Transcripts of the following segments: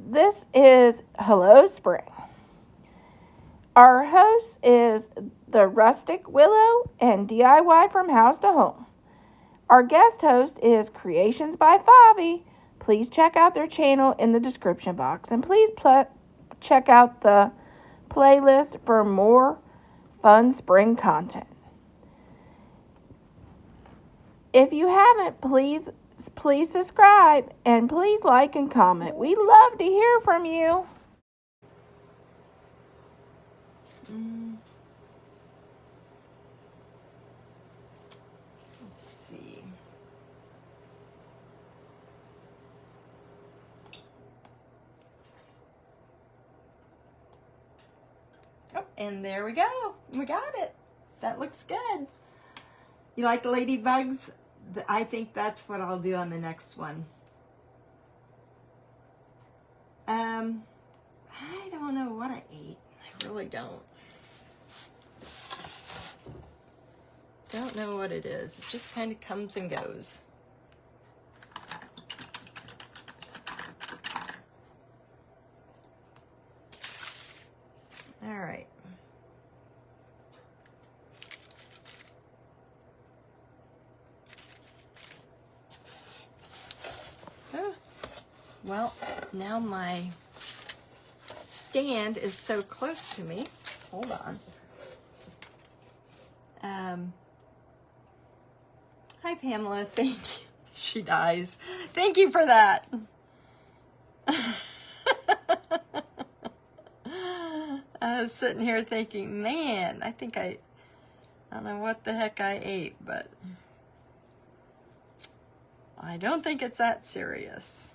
This is Hello Spring. Our host is the Rustic Willow and DIY from House to Home. Our guest host is Creations by Favi. Please check out their channel in the description box, and please check out the playlist for more fun spring content. If you haven't, please subscribe and please like and comment. We love to hear from you. Let's see. Oh, and there we go. We got it. That looks good. You like the ladybugs? I think that's what I'll do on the next one. I don't know what I ate. I really don't. Don't know what it is. It just kind of comes and goes. All right. Oh, well, now my stand is so close to me. Hold on. Hi, Pamela. Thank you. She dies. Thank you for that. I was sitting here thinking, man, I don't know what the heck I ate, but I don't think it's that serious.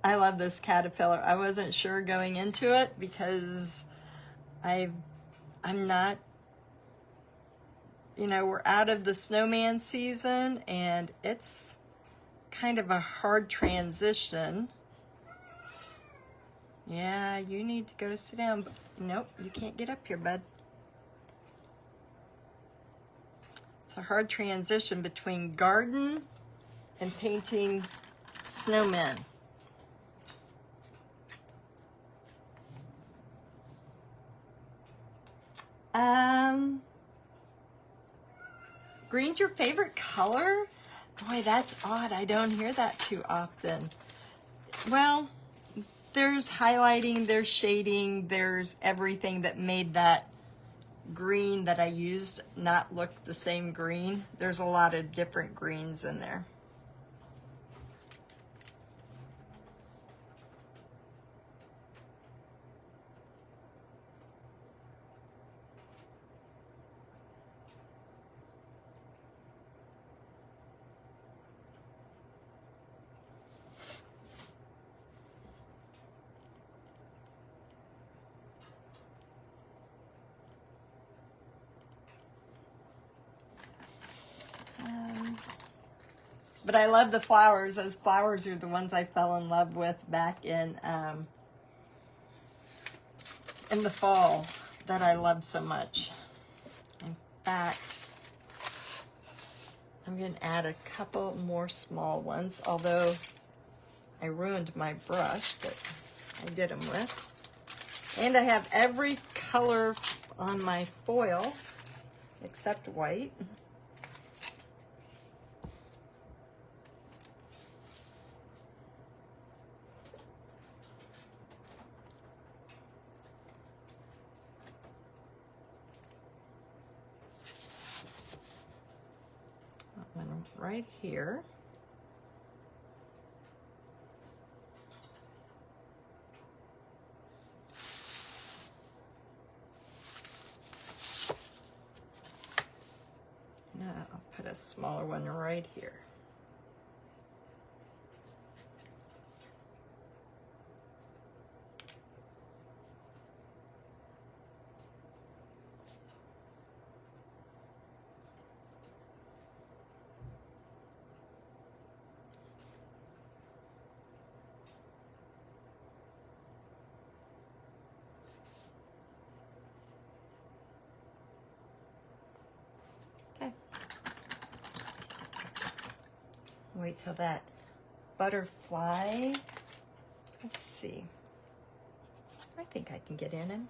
I love this caterpillar. I wasn't sure going into it because I'm not, we're out of the snowman season and it's kind of a hard transition. Yeah, you need to go sit down. Nope, you can't get up here, bud. It's a hard transition between garden and painting snowmen. Green's your favorite color? Boy, that's odd. I don't hear that too often. Well, there's highlighting, there's shading, there's everything that made that green that I used not look the same green. There's a lot of different greens in there. But I love the flowers. Those flowers are the ones I fell in love with back in the fall that I love so much. In fact, I'm going to add a couple more small ones, although I ruined my brush that I did them with. And I have every color on my foil except white. One right here. Now I'll put a smaller one right here. wait till that butterfly. Let's see. I think I can get in him.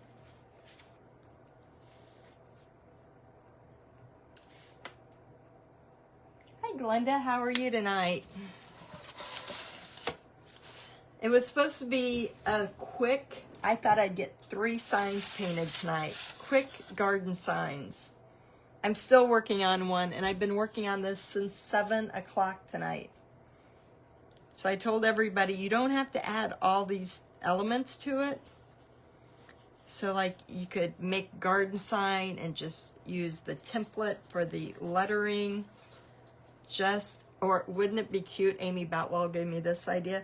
Hi, Glenda. How are you tonight? It was supposed to be a quick, I thought I'd get 3 signs painted tonight. Quick garden signs. I'm still working on one, and I've been working on this since 7 o'clock tonight. So I told everybody, you don't have to add all these elements to it. So like you could make garden sign and just use the template for the lettering. Or wouldn't it be cute, Amy Boutwell gave me this idea,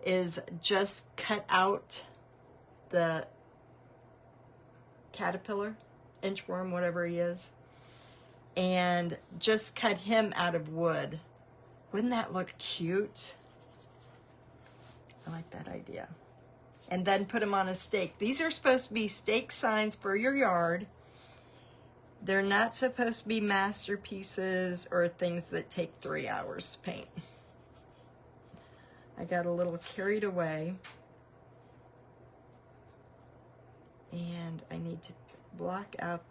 is just cut out the caterpillar, inchworm, whatever he is, and just cut him out of wood. Wouldn't that look cute? I like that idea. And then put them on a stake. These are supposed to be stake signs for your yard. They're not supposed to be masterpieces or things that take 3 hours to paint. I got a little carried away. And I need to block out.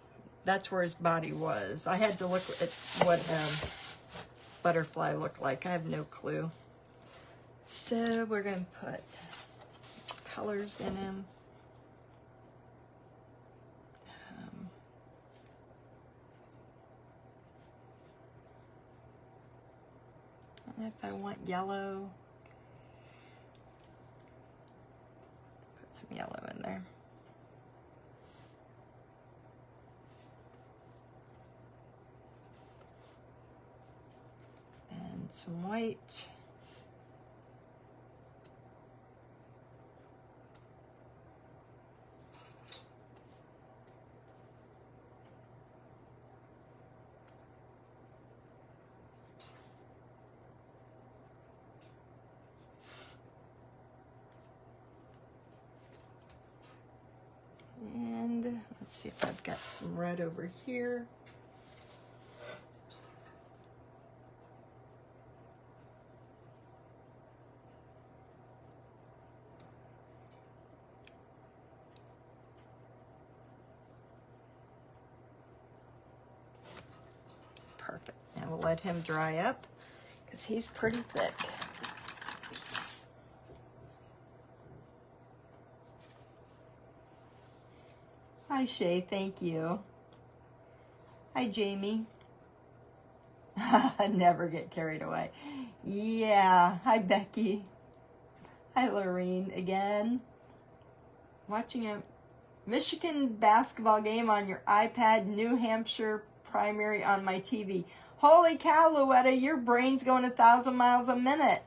That's where his body was. I had to look at what butterfly looked like. I have no clue. So we're going to put colors in him. And if I want yellow, put some yellow in there. And some white. And let's see if I've got some red over here. Perfect. Now we'll let him dry up because he's pretty thick. Hi, Shay. Thank you. Hi, Jamie. Never get carried away. Yeah. Hi, Becky. Hi, Lorene. Again. Watching a Michigan basketball game on your iPad, New Hampshire primary on my TV. Holy cow, Louetta, your brain's going 1,000 miles a minute.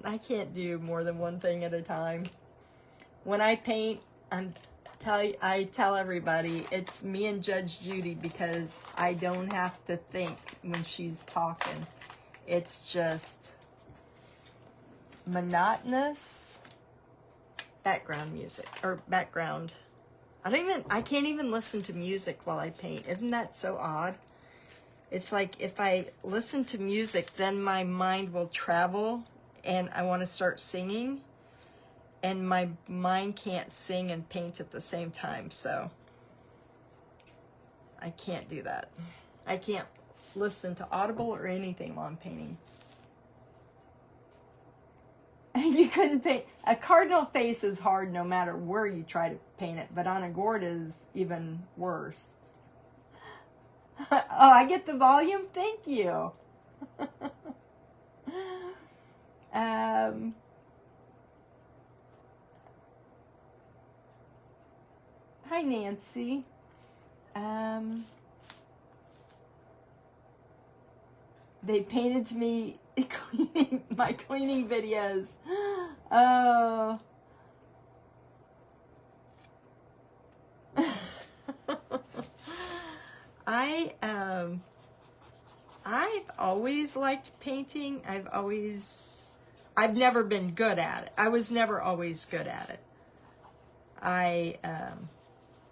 I can't do more than one thing at a time. When I paint, I tell everybody it's me and Judge Judy because I don't have to think when she's talking. It's just monotonous background music or background. I can't even listen to music while I paint. Isn't that so odd? It's like if I listen to music, then my mind will travel and I want to start singing, and my mind can't sing and paint at the same time, so I can't do that. I can't listen to Audible or anything while I'm painting. You couldn't paint. A cardinal face is hard no matter where you try to paint it, but on a gourd is even worse. Oh, I get the volume? Thank you. Hi, Nancy. They painted to me my cleaning videos. Oh. I've always liked painting. I've never been good at it. I was never always good at it.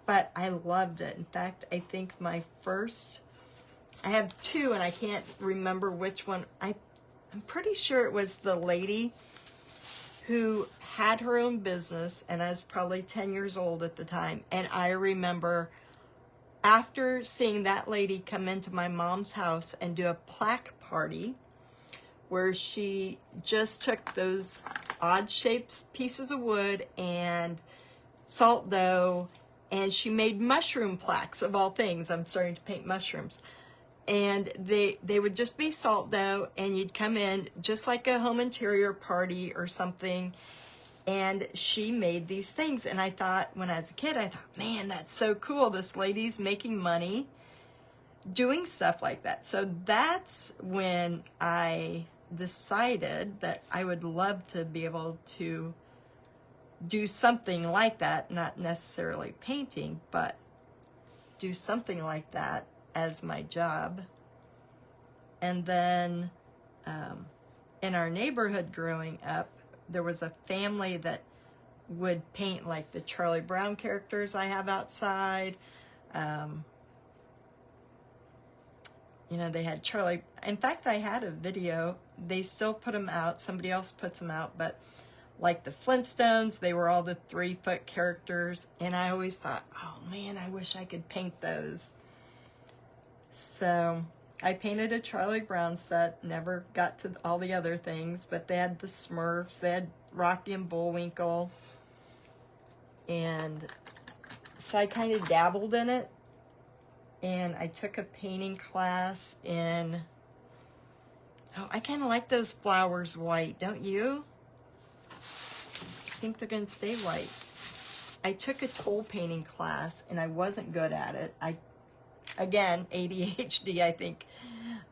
but I loved it. In fact, I think my first, I have two and I can't remember which one. I'm pretty sure it was the lady who had her own business, and I was probably 10 years old at the time. And I remember after seeing that lady come into my mom's house and do a plaque party where she just took those odd shaped pieces of wood and salt dough, and she made mushroom plaques of all things. I'm starting to paint mushrooms. And they would just be salt dough, and you'd come in just like a home interior party or something, and she made these things. And I thought, when I was a kid, I thought, man, that's so cool. This lady's making money doing stuff like that. So that's when I decided that I would love to be able to do something like that, not necessarily painting, but do something like that as my job. And then in our neighborhood growing up, there was a family that would paint like the Charlie Brown characters I have outside. You know, they had Charlie. In fact, I had a video. They still put them out. Somebody else puts them out. But like the Flintstones, they were all the 3-foot characters. And I always thought, oh man, I wish I could paint those. So I painted a Charlie Brown set. Never got to all the other things. But they had the Smurfs. They had Rocky and Bullwinkle. And so I kind of dabbled in it. And I took a painting class in, I kind of like those flowers white, don't you? I think they're going to stay white. I took a toll painting class, and I wasn't good at it. Again, ADHD, I think,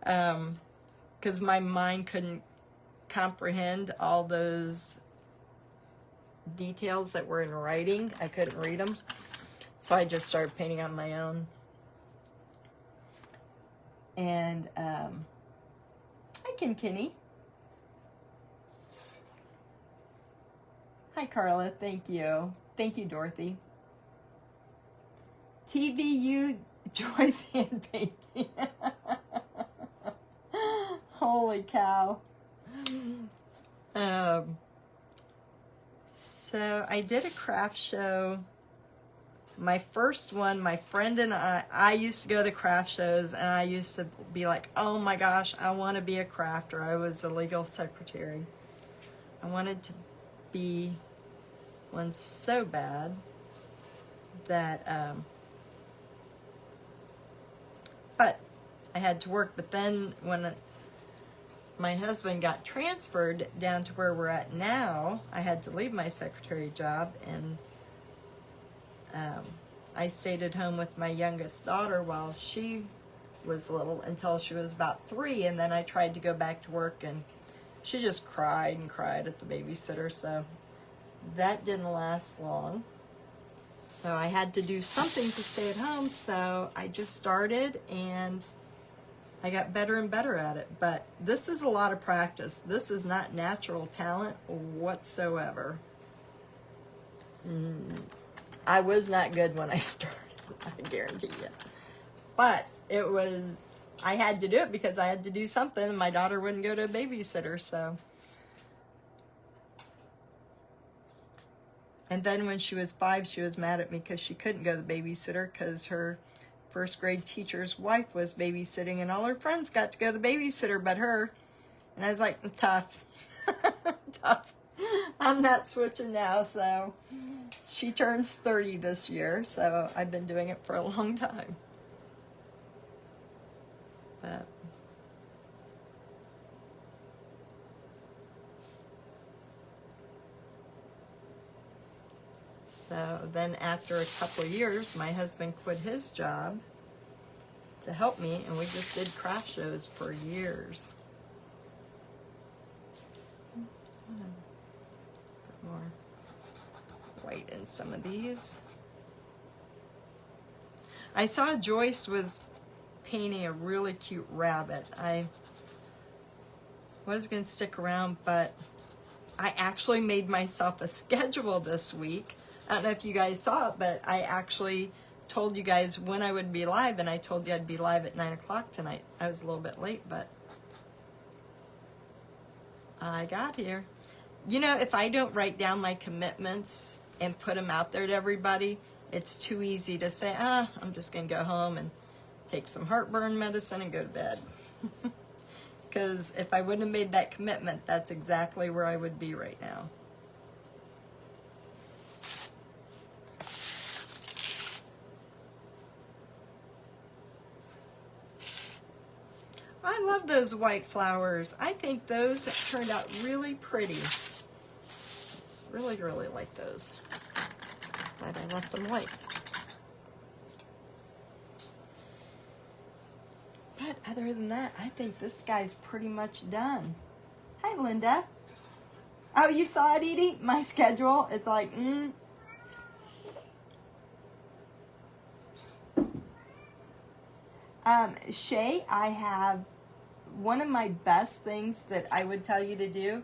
because my mind couldn't comprehend all those details that were in writing. I couldn't read them. So I just started painting on my own. And, hi, Kenny. Hi, Carla. Thank you. Thank you, Dorothy. TVU Joy's hand painting. Holy cow. So I did a craft show. My first one, my friend and I used to go to the craft shows, and I used to be like, oh my gosh, I want to be a crafter. I was a legal secretary. I wanted to be one so bad that, but I had to work. But then when my husband got transferred down to where we're at now, I had to leave my secretary job, and I stayed at home with my youngest daughter while she was little until she was about 3, and then I tried to go back to work, and she just cried and cried at the babysitter, so that didn't last long. So I had to do something to stay at home, so I just started, and I got better and better at it. But this is a lot of practice. This is not natural talent whatsoever. I was not good when I started, I guarantee you. But it was, I had to do it because I had to do something, and my daughter wouldn't go to a babysitter, so. And then when she was 5, she was mad at me because she couldn't go to the babysitter because her first grade teacher's wife was babysitting, and all her friends got to go to the babysitter but her. And I was like, tough. Tough. I'm not switching now, so. She turns 30 this year, so I've been doing it for a long time. But so then after a couple of years, my husband quit his job to help me, and we just did craft shows for years. Put more white in some of these. I saw Joyce was painting a really cute rabbit. I was going to stick around, but I actually made myself a schedule this week. I don't know if you guys saw it, but I actually told you guys when I would be live, and I told you I'd be live at 9 o'clock tonight. I was a little bit late, but I got here. You know, if I don't write down my commitments and put them out there to everybody, it's too easy to say, I'm just going to go home and take some heartburn medicine and go to bed. Because if I wouldn't have made that commitment, that's exactly where I would be right now. I love those white flowers. I think those turned out really pretty. Really, really like those. Glad I left them white. But other than that, I think this guy's pretty much done. Hi, Linda. Oh, you saw it, Edie? My schedule. It's like, Shay, I have one of my best things that I would tell you to do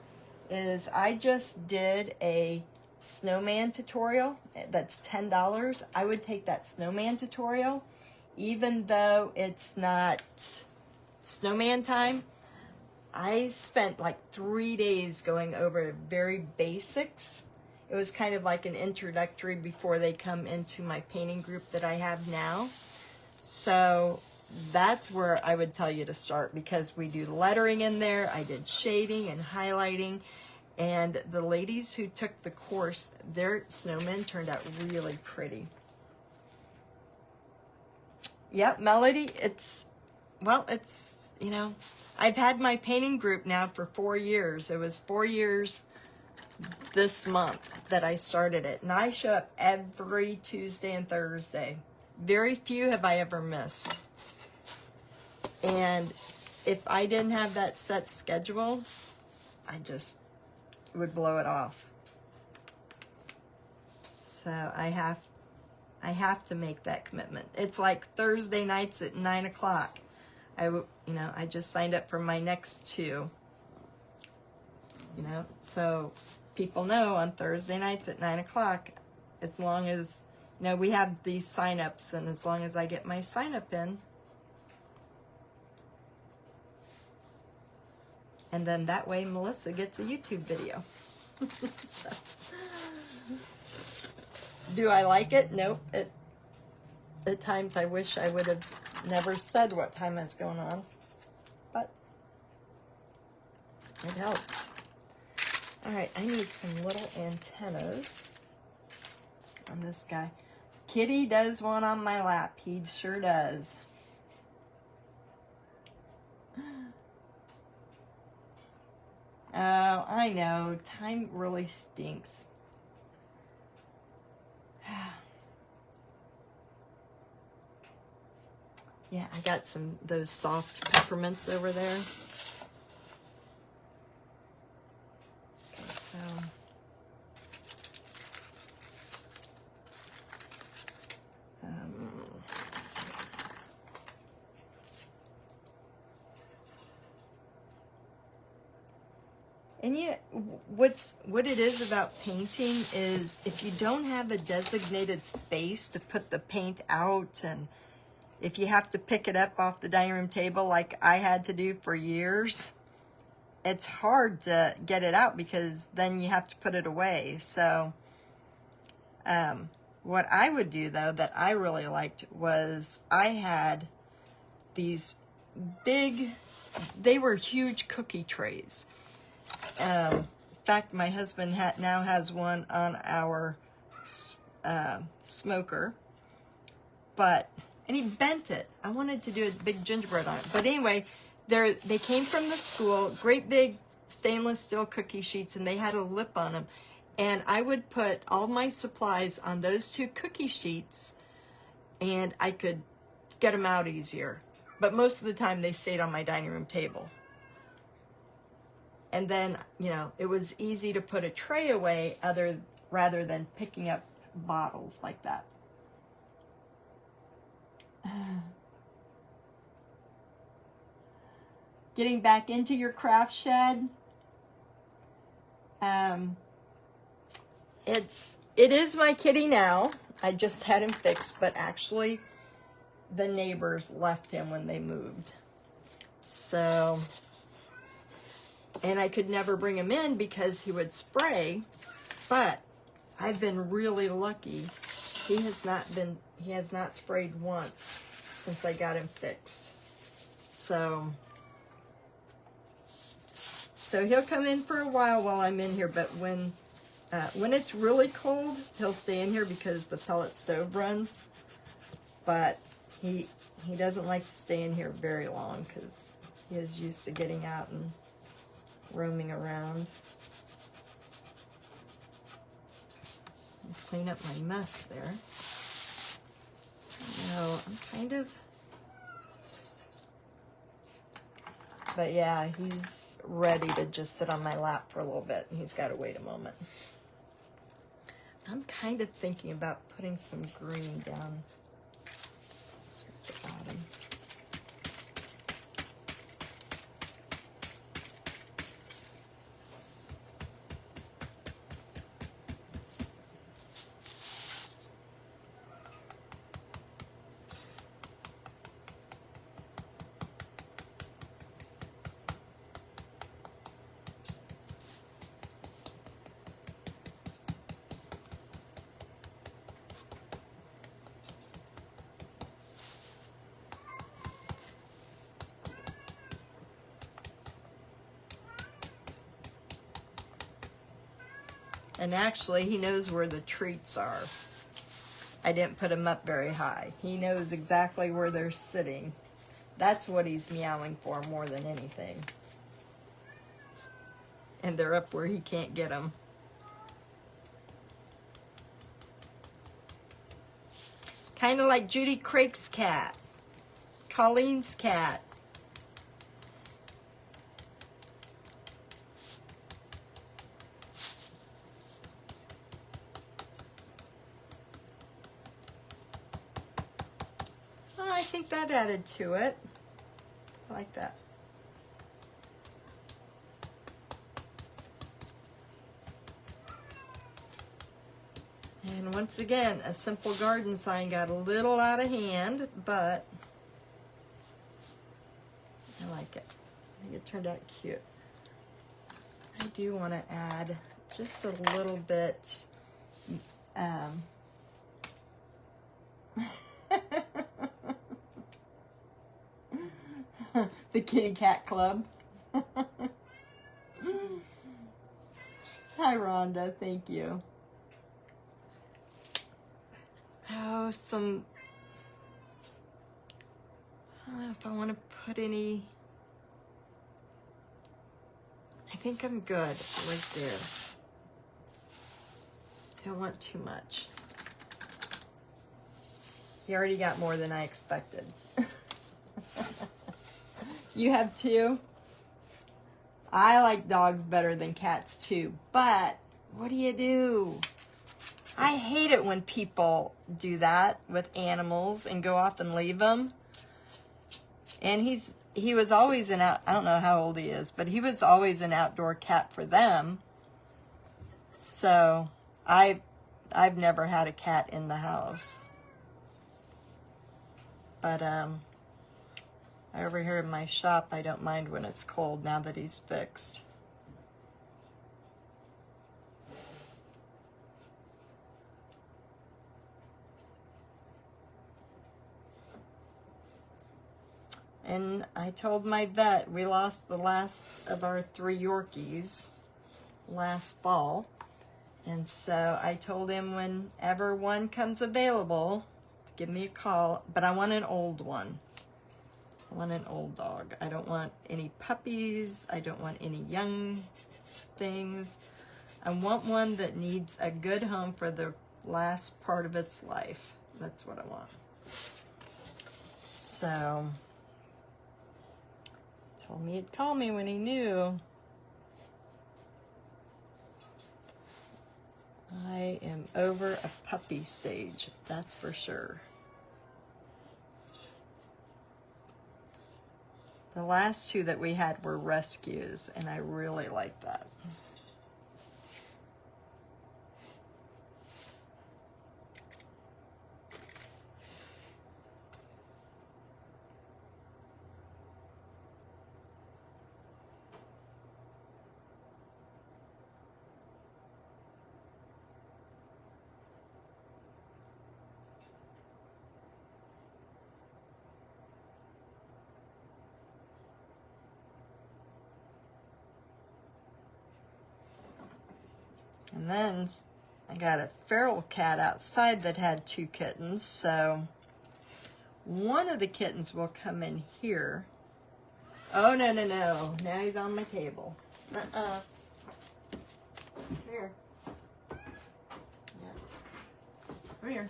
is I just did a snowman tutorial. That's $10. I would take that snowman tutorial, even though it's not snowman time. I spent like 3 days going over very basics. It was kind of like an introductory before they come into my painting group that I have now. So that's where I would tell you to start, because we do lettering in there. I did shading and highlighting, and the ladies who took the course, their snowmen turned out really pretty. Yep, Melody, it's, you know, I've had my painting group now for 4 years. It was 4 years this month that I started it, and I show up every Tuesday and Thursday. Very few have I ever missed. And if I didn't have that set schedule, I just would blow it off. So I have to make that commitment. It's like Thursday nights at 9 o'clock. I just signed up for my next 2. So people know on Thursday nights at 9 o'clock, as long as, we have these sign-ups, and as long as I get my sign-up in, and then that way Melissa gets a YouTube video. So, do I like it? Nope. At times I wish I would have never said what time it's going on, but it helps. All right, I need some little antennas on this guy. Kitty does one on my lap. He sure does. Oh, I know. Time really stinks. Yeah, I got those soft peppermints over there. Okay, so let's see. And what it is about painting is if you don't have a designated space to put the paint out, and if you have to pick it up off the dining room table like I had to do for years, it's hard to get it out because then you have to put it away. So what I would do, though, that I really liked was I had these they were huge cookie trays. In fact, my husband now has one on our smoker, and he bent it. I wanted to do a big gingerbread on it. But anyway, they came from the school, great big stainless steel cookie sheets, and they had a lip on them. And I would put all my supplies on those 2 cookie sheets, and I could get them out easier. But most of the time, they stayed on my dining room table. And then, it was easy to put a tray away rather than picking up bottles like that. Getting back into your craft shed. It is my kitty now. I just had him fixed, but actually the neighbors left him when they moved. So, and I could never bring him in because he would spray, but I've been really lucky. He has not sprayed once since I got him fixed. So he'll come in for a while I'm in here, but when it's really cold, he'll stay in here because the pellet stove runs. But he doesn't like to stay in here very long because he is used to getting out and roaming around. I'll clean up my mess there. No, I'm kind of... But yeah, he's ready to just sit on my lap for a little bit. He's got to wait a moment. I'm kind of thinking about putting some green down at the bottom. And actually, he knows where the treats are. I didn't put him up very high. He knows exactly where they're sitting. That's what he's meowing for more than anything. And they're up where he can't get them. Kind of like Judy Craig's cat. Colleen's cat. I think that added to it. I like that. And once again, a simple garden sign got a little out of hand, but I like it. I think it turned out cute. I do want to add just a little bit the Kitty Cat Club. Hi, Rhonda. Thank you. Oh, I don't know if I want to put any. I think I'm good right there. Don't want too much. You already got more than I expected. You have two? I like dogs better than cats too, but what do you do? I hate it when people do that with animals and go off and leave them. And he was always I don't know how old he is, but he was always an outdoor cat for them. So I've never had a cat in the house. But over here in my shop, I don't mind when it's cold now that he's fixed. And I told my vet we lost the last of our 3 Yorkies last fall. And so I told him whenever one comes available, to give me a call. But I want an old one. I want an old dog. I don't want any puppies. I don't want any young things. I want one that needs a good home for the last part of its life. That's what I want. So, told me he'd call me when he knew. I am over a puppy stage, that's for sure. The last 2 that we had were rescues, and I really like that. And then I got a feral cat outside that had 2 kittens, so one of the kittens will come in here. Oh, no, no, no. Now he's on my table. Here. Yeah. Come here.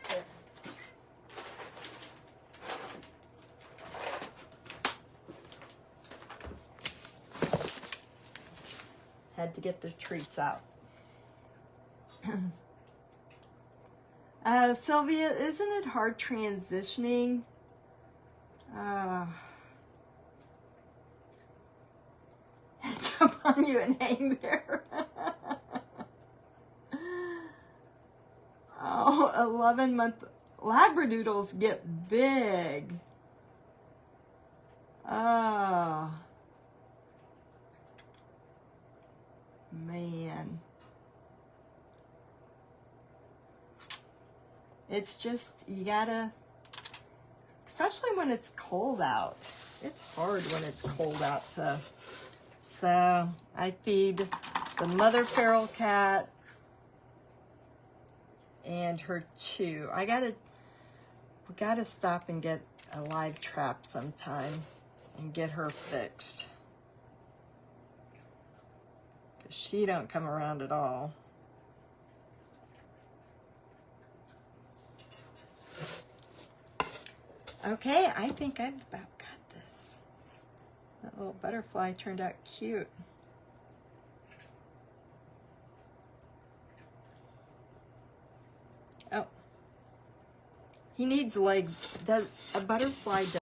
Here. Had to get the treats out. Sylvia, isn't it hard transitioning? Jump on you and hang there. Oh, 11-month Labradoodles get big. Oh. Man. It's just, you gotta, especially when it's cold out. It's hard when it's cold out to, so I feed the mother feral cat and her 2. We gotta stop and get a live trap sometime and get her fixed. 'Cause she don't come around at all. Okay, I think I've about got this. That little butterfly turned out cute. Oh. He needs legs. A butterfly does